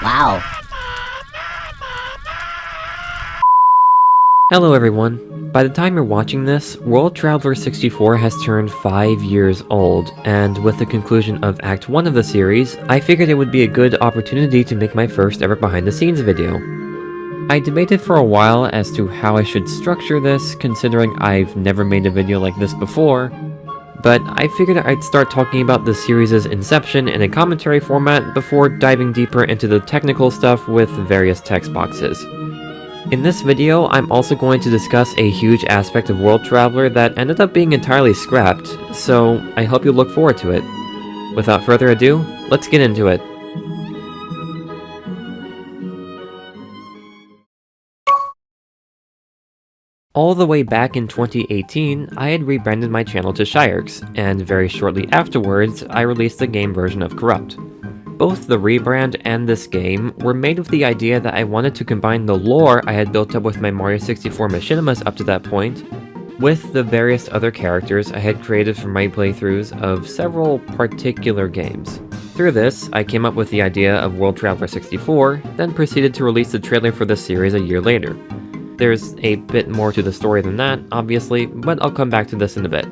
Wow. Hello everyone. By the time you're watching this, World Traveler 64 has turned 5 years old, and with the conclusion of Act 1 of the series, I figured it would be a good opportunity to make my first ever behind the scenes video. I debated for a while as to how I should structure this, considering I've never made a video like this before, but I figured I'd start talking about the series' inception in a commentary format before diving deeper into the technical stuff with various text boxes. In this video, I'm also going to discuss a huge aspect of World Traveler that ended up being entirely scrapped, so I hope you look forward to it. Without further ado, let's get into it. All the way back in 2018, I had rebranded my channel to Shirks, and very shortly afterwards, I released the game version of Corrupt. Both the rebrand and this game were made with the idea that I wanted to combine the lore I had built up with my Mario 64 machinimas up to that point, with the various other characters I had created from my playthroughs of several particular games. Through this, I came up with the idea of World Traveler 64, then proceeded to release the trailer for the series a year later. There's a bit more to the story than that, obviously, but I'll come back to this in a bit.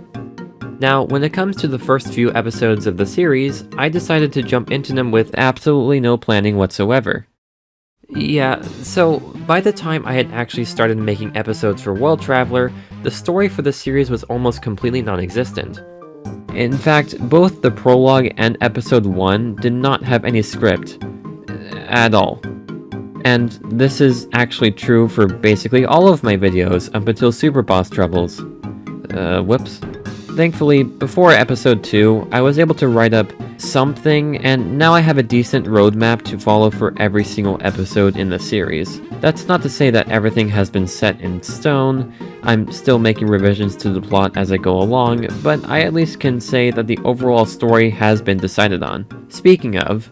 Now, when it comes to the first few episodes of the series, I decided to jump into them with absolutely no planning whatsoever. Yeah, so by the time I had actually started making episodes for World Traveler, the story for the series was almost completely non-existent. In fact, both the prologue and episode 1 did not have any script. At all. And this is actually true for basically all of my videos up until Super Boss Troubles. Whoops. Thankfully, before episode 2, I was able to write up something, and now I have a decent roadmap to follow for every single episode in the series. That's not to say that everything has been set in stone. I'm still making revisions to the plot as I go along, but I at least can say that the overall story has been decided on. Speaking of,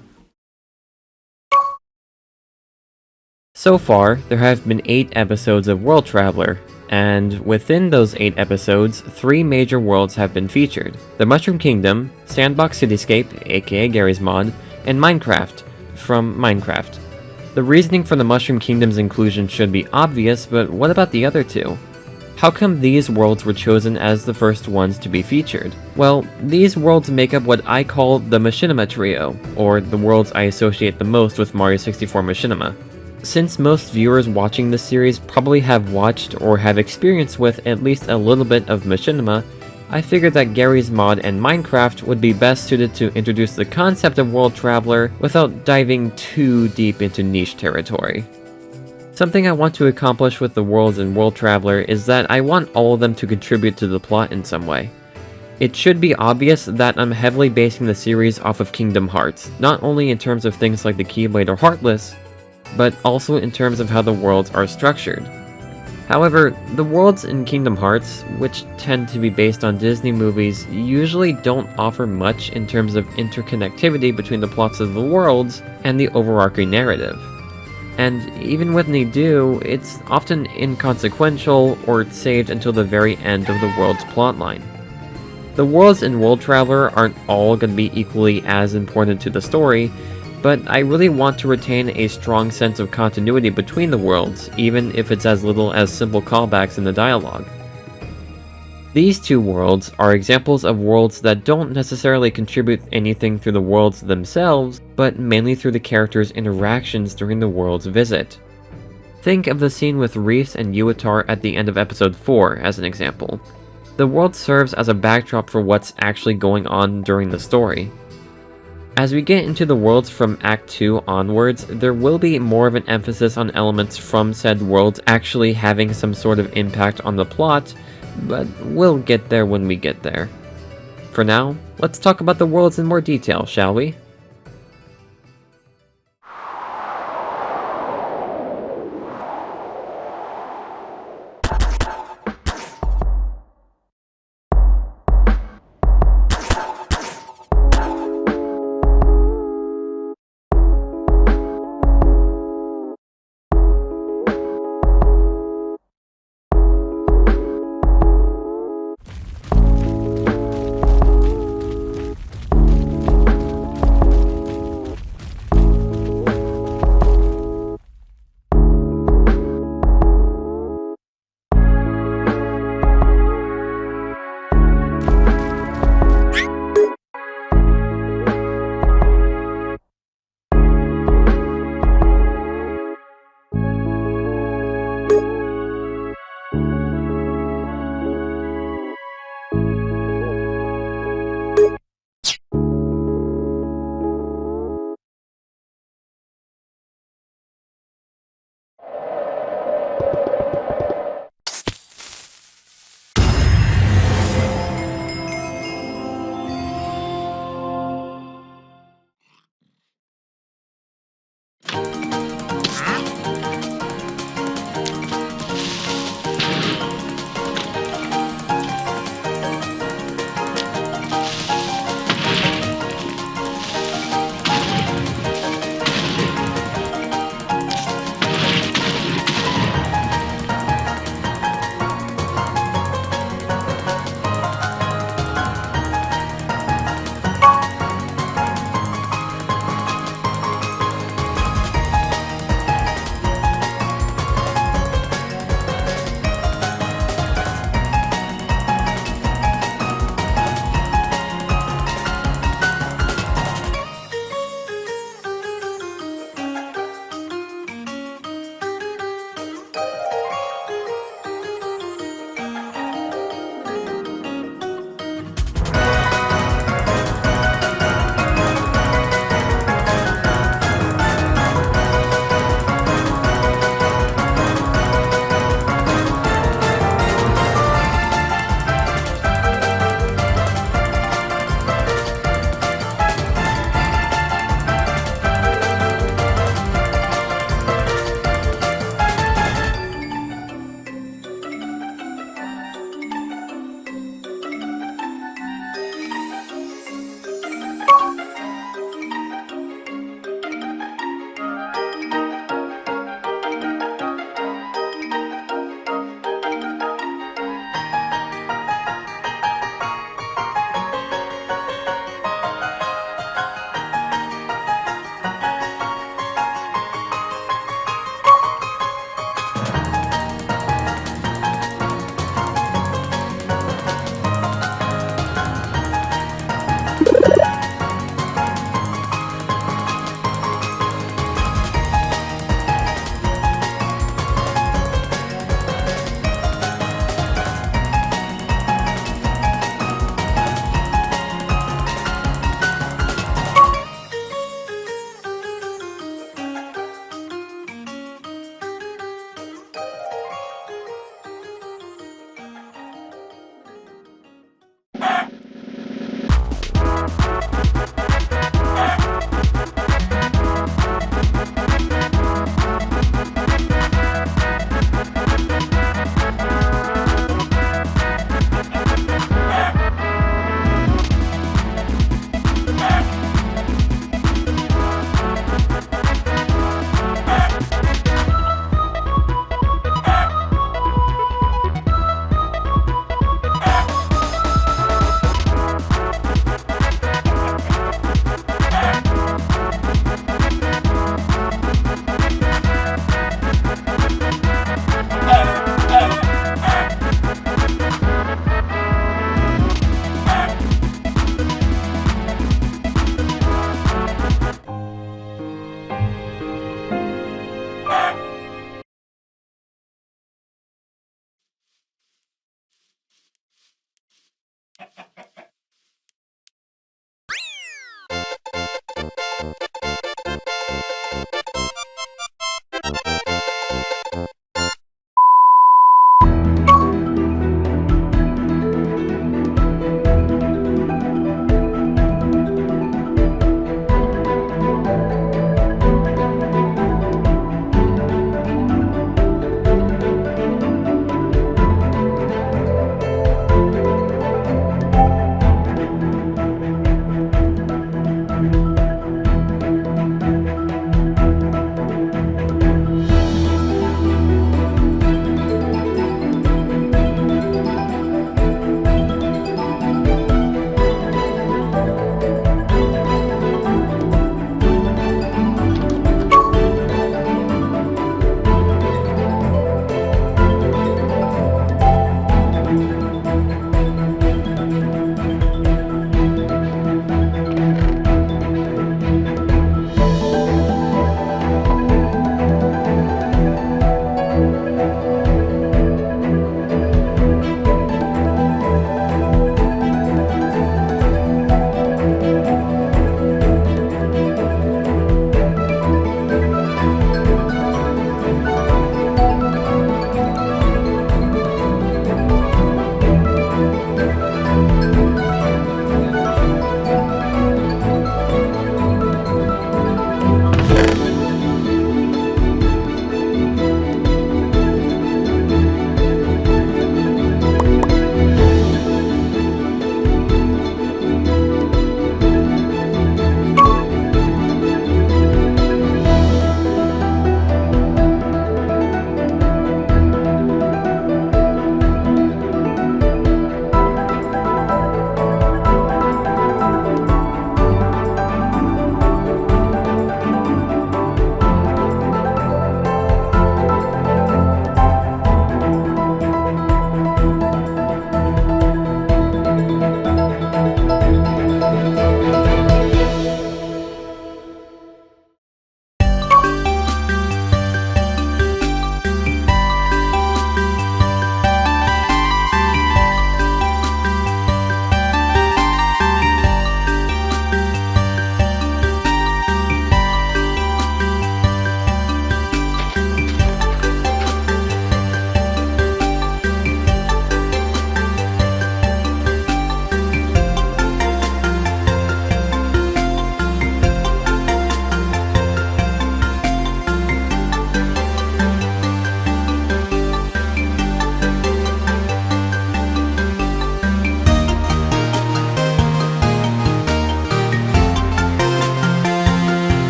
so far, there have been 8 episodes of World Traveler, and within those 8 episodes, 3 major worlds have been featured. The Mushroom Kingdom, Sandbox Cityscape, aka Gary's Mod, and Minecraft, from Minecraft. The reasoning for the Mushroom Kingdom's inclusion should be obvious, but what about the other 2? How come these worlds were chosen as the first ones to be featured? Well, these worlds make up what I call the Machinima Trio, or the worlds I associate the most with Mario 64 Machinima. Since most viewers watching this series probably have watched or have experience with at least a little bit of Machinima, I figured that Gary's Mod and Minecraft would be best suited to introduce the concept of World Traveler without diving too deep into niche territory. Something I want to accomplish with the worlds in World Traveler is that I want all of them to contribute to the plot in some way. It should be obvious that I'm heavily basing the series off of Kingdom Hearts, not only in terms of things like the Keyblade or Heartless, but also in terms of how the worlds are structured. However, the worlds in Kingdom Hearts, which tend to be based on Disney movies, usually don't offer much in terms of interconnectivity between the plots of the worlds and the overarching narrative. And even when they do, it's often inconsequential or saved until the very end of the world's plotline. The worlds in World Traveler aren't all going to be equally as important to the story, but I really want to retain a strong sense of continuity between the worlds, even if it's as little as simple callbacks in the dialogue. These two worlds are examples of worlds that don't necessarily contribute anything through the worlds themselves, but mainly through the characters' interactions during the world's visit. Think of the scene with Reese and Yuitar at the end of episode 4 as an example. The world serves as a backdrop for what's actually going on during the story. As we get into the worlds from Act 2 onwards, there will be more of an emphasis on elements from said worlds actually having some sort of impact on the plot, but we'll get there when we get there. For now, let's talk about the worlds in more detail, shall we?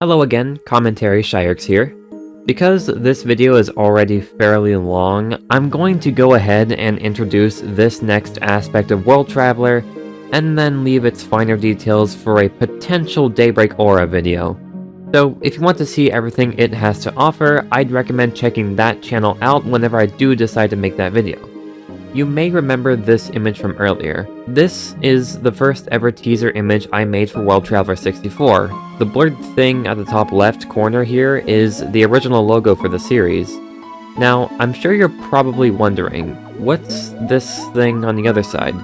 Hello again, Commentary Shireks here. Because this video is already fairly long, I'm going to go ahead and introduce this next aspect of World Traveler, and then leave its finer details for a potential Daybreak Aura video. So if you want to see everything it has to offer, I'd recommend checking that channel out whenever I do decide to make that video. You may remember this image from earlier. This is the first ever teaser image I made for World Traveler 64. The blurred thing at the top left corner here is the original logo for the series. Now, I'm sure you're probably wondering, what's this thing on the other side?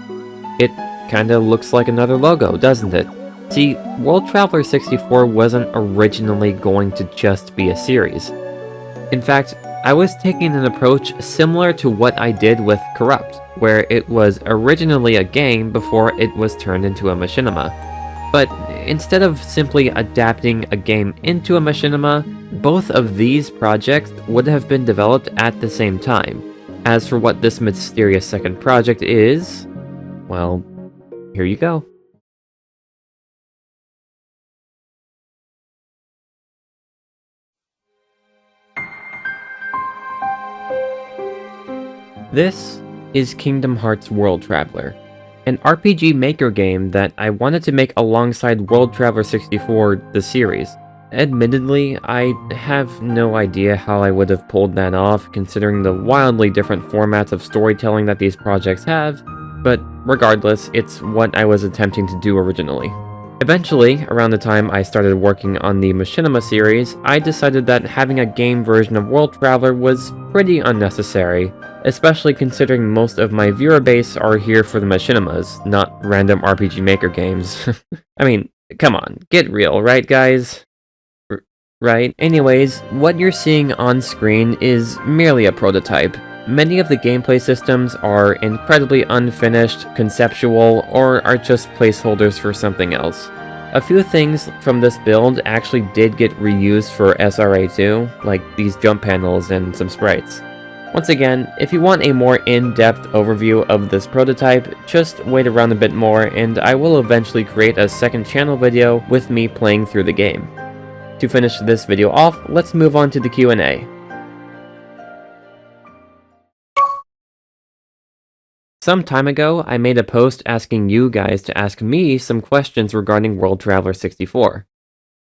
It kinda looks like another logo, doesn't it? See, World Traveler 64 wasn't originally going to just be a series. In fact, I was taking an approach similar to what I did with Corrupt, where it was originally a game before it was turned into a machinima. But instead of simply adapting a game into a machinima, both of these projects would have been developed at the same time. As for what this mysterious second project is, well, here you go. This is Kingdom Hearts World Traveler, an RPG Maker game that I wanted to make alongside World Traveler 64, the series. Admittedly, I have no idea how I would have pulled that off, considering the wildly different formats of storytelling that these projects have, but regardless, it's what I was attempting to do originally. Eventually, around the time I started working on the Machinima series, I decided that having a game version of World Traveler was pretty unnecessary, especially considering most of my viewer base are here for the Machinimas, not random RPG Maker games. I mean, come on, get real, right guys? Right? Anyways, what you're seeing on screen is merely a prototype. Many of the gameplay systems are incredibly unfinished, conceptual, or are just placeholders for something else. A few things from this build actually did get reused for SRA2, like these jump panels and some sprites. Once again, if you want a more in-depth overview of this prototype, just wait around a bit more and I will eventually create a second channel video with me playing through the game. To finish this video off, let's move on to the Q&A. Some time ago, I made a post asking you guys to ask me some questions regarding World Traveler 64.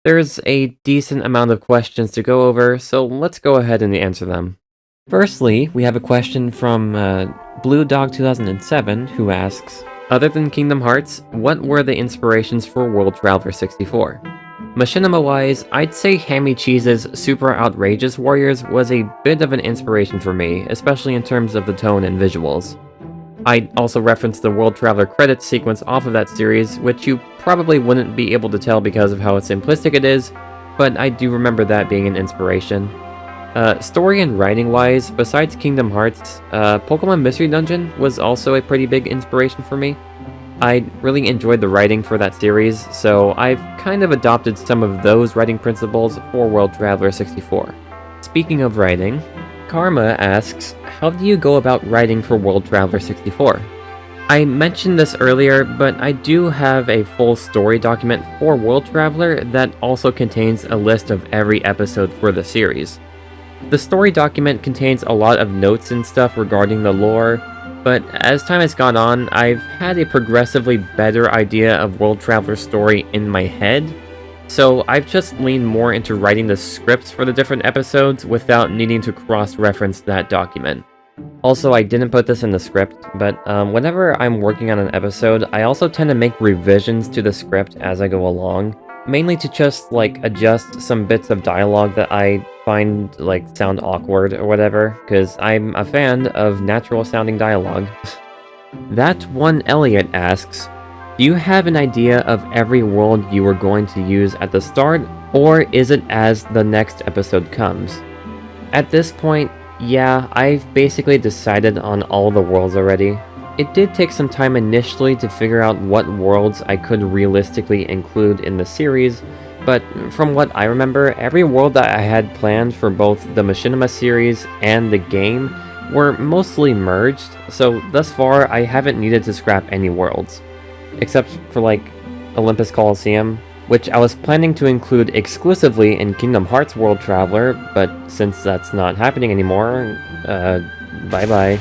There's a decent amount of questions to go over, so let's go ahead and answer them. Firstly, we have a question from BlueDog2007 who asks, other than Kingdom Hearts, what were the inspirations for World Traveler 64? Machinima-wise, I'd say Hammy Cheese's Super Outrageous Warriors was a bit of an inspiration for me, especially in terms of the tone and visuals. I also referenced the World Traveler credits sequence off of that series, which you probably wouldn't be able to tell because of how simplistic it is, but I do remember that being an inspiration. Story and writing-wise, besides Kingdom Hearts, Pokémon Mystery Dungeon was also a pretty big inspiration for me. I really enjoyed the writing for that series, so I've kind of adopted some of those writing principles for World Traveler 64. Speaking of writing, Karma asks, how do you go about writing for World Traveler 64? I mentioned this earlier, but I do have a full story document for World Traveler that also contains a list of every episode for the series. The story document contains a lot of notes and stuff regarding the lore, but as time has gone on, I've had a progressively better idea of World Traveler's story in my head, so I've just leaned more into writing the scripts for the different episodes without needing to cross-reference that document. Also, I didn't put this in the script, but whenever I'm working on an episode, I also tend to make revisions to the script as I go along, mainly to just, adjust some bits of dialogue that I find, sound awkward or whatever, because I'm a fan of natural-sounding dialogue. That one Elliot asks, do you have an idea of every world you were going to use at the start, or is it as the next episode comes? At this point, yeah, I've basically decided on all the worlds already. It did take some time initially to figure out what worlds I could realistically include in the series, but from what I remember, every world that I had planned for both the Machinima series and the game were mostly merged, so thus far I haven't needed to scrap any worlds. Except for Olympus Coliseum, which I was planning to include exclusively in Kingdom Hearts World Traveler, but since that's not happening anymore, bye-bye.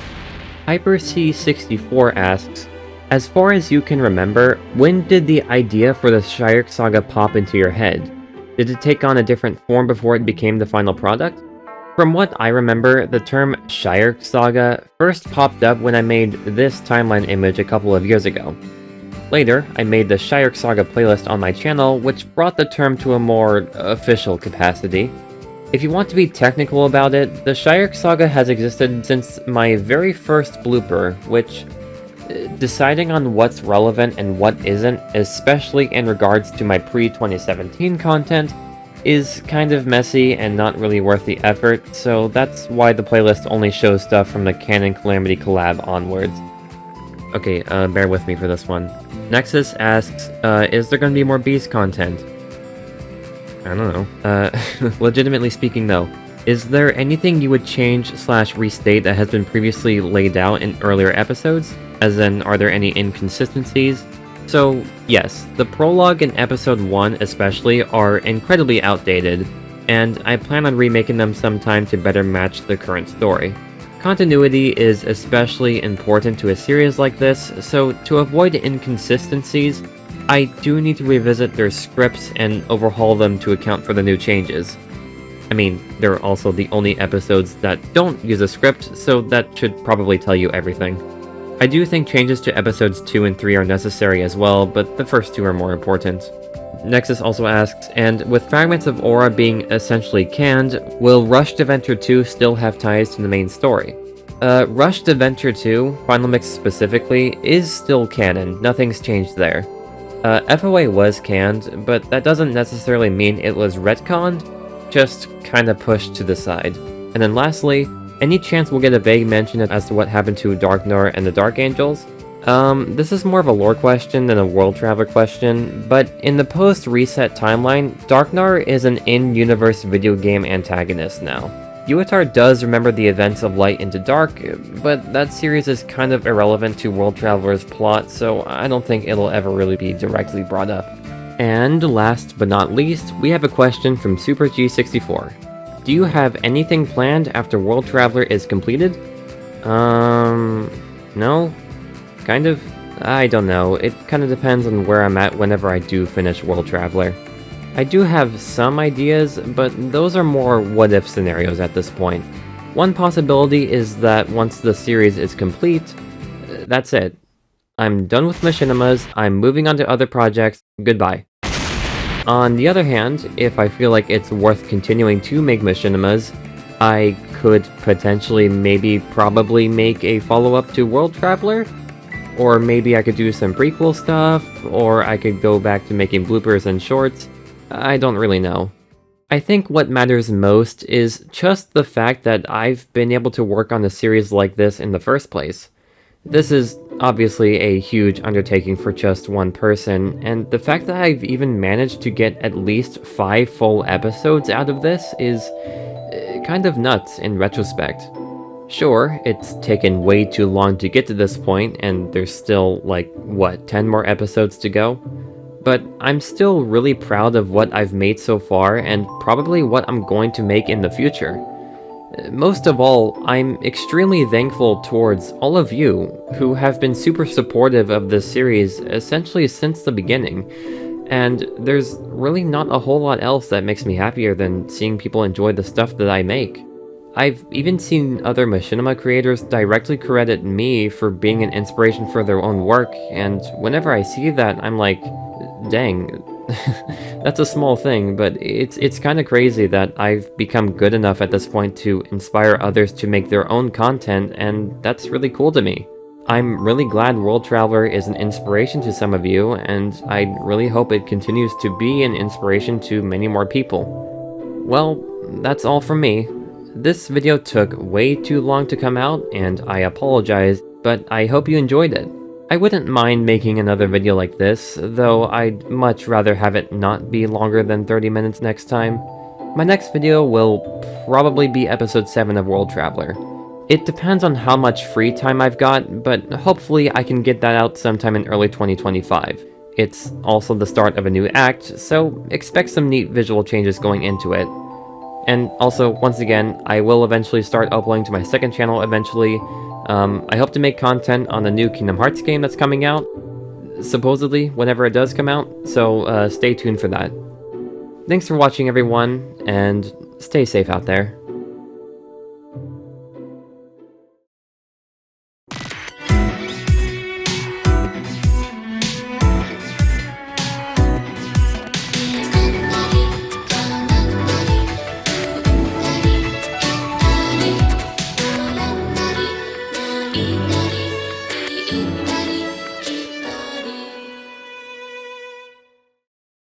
HyperC64 asks, as far as you can remember, when did the idea for the Shirek Saga pop into your head? Did it take on a different form before it became the final product? From what I remember, the term Shirek Saga first popped up when I made this timeline image a couple of years ago. Later, I made the Shirek Saga playlist on my channel, which brought the term to a more official capacity. If you want to be technical about it, the Shirek Saga has existed since my very first blooper, which, deciding on what's relevant and what isn't, especially in regards to my pre-2017 content, is kind of messy and not really worth the effort, so that's why the playlist only shows stuff from the Canon Calamity collab onwards. Okay, bear with me for this one. Nexus asks, is there gonna be more Beast content? I don't know. Legitimately speaking though, is there anything you would change/restate that has been previously laid out in earlier episodes? As in, are there any inconsistencies? So, yes, the prologue in episode 1 especially are incredibly outdated, and I plan on remaking them sometime to better match the current story. Continuity is especially important to a series like this, so to avoid inconsistencies, I do need to revisit their scripts and overhaul them to account for the new changes. I mean, they're also the only episodes that don't use a script, so that should probably tell you everything. I do think changes to episodes 2 and 3 are necessary as well, but the first two are more important. Nexus also asks, and with Fragments of Aura being essentially canned, will Rushed Adventure 2 still have ties to the main story? Rushed Adventure 2, Final Mix specifically, is still canon, nothing's changed there. FOA was canned, but that doesn't necessarily mean it was retconned, just kinda pushed to the side. And then lastly, any chance we'll get a vague mention as to what happened to Darknar and the Dark Angels? This is more of a lore question than a World Traveler question, but in the post-reset timeline, Darknar is an in-universe video game antagonist now. Yuitar does remember the events of Light into Dark, but that series is kind of irrelevant to World Traveler's plot, so I don't think it'll ever really be directly brought up. And last but not least, we have a question from Super G64. Do you have anything planned after World Traveler is completed? No? Kind of? I don't know, it kinda depends on where I'm at whenever I do finish World Traveler. I do have some ideas, but those are more what-if scenarios at this point. One possibility is that once the series is complete, that's it. I'm done with Machinimas, I'm moving on to other projects, goodbye. On the other hand, if I feel like it's worth continuing to make Machinimas, I could potentially probably make a follow-up to World Traveler? Or maybe I could do some prequel stuff, or I could go back to making bloopers and shorts. I don't really know. I think what matters most is just the fact that I've been able to work on a series like this in the first place. This is obviously a huge undertaking for just one person, and the fact that I've even managed to get at least 5 full episodes out of this is kind of nuts in retrospect. Sure, it's taken way too long to get to this point, and there's still, like, what, 10 more episodes to go? But I'm still really proud of what I've made so far, and probably what I'm going to make in the future. Most of all, I'm extremely thankful towards all of you, who have been super supportive of this series essentially since the beginning, and there's really not a whole lot else that makes me happier than seeing people enjoy the stuff that I make. I've even seen other machinima creators directly credit me for being an inspiration for their own work, and whenever I see that, I'm like, dang, that's a small thing, but it's kind of crazy that I've become good enough at this point to inspire others to make their own content, and that's really cool to me. I'm really glad World Traveler is an inspiration to some of you, and I really hope it continues to be an inspiration to many more people. Well, that's all from me. This video took way too long to come out, and I apologize, but I hope you enjoyed it. I wouldn't mind making another video like this, though I'd much rather have it not be longer than 30 minutes next time. My next video will probably be episode 7 of World Traveler. It depends on how much free time I've got, but hopefully I can get that out sometime in early 2025. It's also the start of a new act, so expect some neat visual changes going into it. And also, once again, I will eventually start uploading to my second channel eventually. I hope to make content on the new Kingdom Hearts game that's coming out, supposedly, whenever it does come out, so stay tuned for that. Thanks for watching, everyone, and stay safe out there.